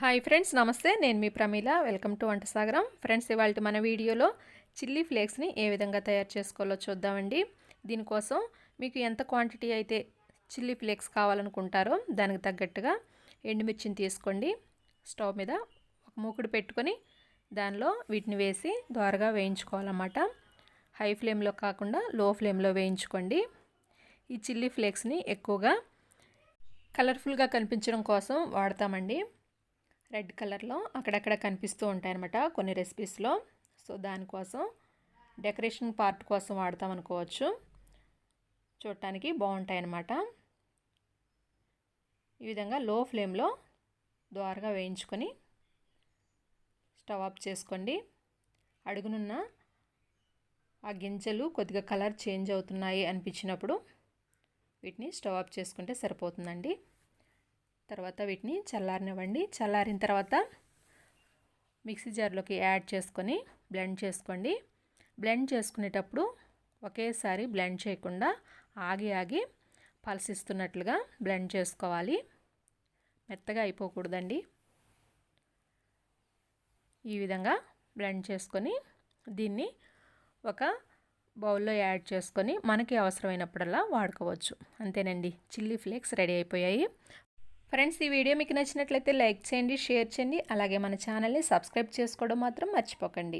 Hi friends, నమస్తే. నేను మీ Pramila. Welcome to వంట సాగరం. ఫ్రెండ్స్, ఇవాళ మన వీడియోలో చిల్లీ ఫ్లేక్స్ని ఏ విధంగా తయారు చేసుకోవాలో చూద్దామండి. దీనికోసం మీకు ఎంత క్వాంటిటీ అయితే చిల్లీ ఫ్లేక్స్ కావాలనుకుంటారో దానికి తగ్గట్టుగా ఎండుమిర్చిని తీసుకోండి. స్టవ్ మీద ఒక మూకుడు పెట్టుకొని దానిలో వీటిని వేసి దోరగా వేయించుకోవాలన్నమాట. హై ఫ్లేమ్లో కాకుండా లో ఫ్లేమ్లో వేయించుకోండి. ఈ చిల్లీ ఫ్లేక్స్ని ఎక్కువగా కలర్ఫుల్గా కనిపించడం కోసం వాడతామండి. రెడ్ కలర్లో అక్కడక్కడ కనిపిస్తూ ఉంటాయన్నమాట కొన్ని రెసిపీస్లో. సో దానికోసం డెకరేషన్ పార్ట్ కోసం వాడతాం అనుకోవచ్చు. చూడటానికి బాగుంటాయి అన్నమాట. ఈ విధంగా లో ఫ్లేమ్లో దోరగా వేయించుకొని స్టవ్ ఆఫ్ చేసుకోండి. అడుగునున్న ఆ గింజలు కొద్దిగా కలర్ చేంజ్ అవుతున్నాయి అనిపించినప్పుడు వీటిని స్టవ్ ఆఫ్ చేసుకుంటే సరిపోతుందండి. తర్వాత వీటిని చల్లారనివ్వండి. చల్లారిన తర్వాత మిక్సీ జార్లోకి యాడ్ చేసుకొని బ్లెండ్ చేసుకోండి. బ్లెండ్ చేసుకునేటప్పుడు ఒకేసారి బ్లెండ్ చేయకుండా ఆగి ఆగి పలసిస్తున్నట్లుగా బ్లెండ్ చేసుకోవాలి. మెత్తగా అయిపోకూడదండి. ఈ విధంగా బ్లెండ్ చేసుకొని దీన్ని ఒక బౌల్లో యాడ్ చేసుకొని మనకి అవసరమైనప్పుడల్లా వాడుకోవచ్చు. అంతేనండి, చిల్లీ ఫ్లేక్స్ రెడీ అయిపోయాయి. ఫ్రెండ్స్, ఈ వీడియో మీకు నచ్చినట్లయితే లైక్ చేయండి, షేర్ చేయండి. అలాగే మన ఛానల్ని సబ్స్క్రైబ్ చేసుకోవడం మాత్రం మర్చిపోకండి.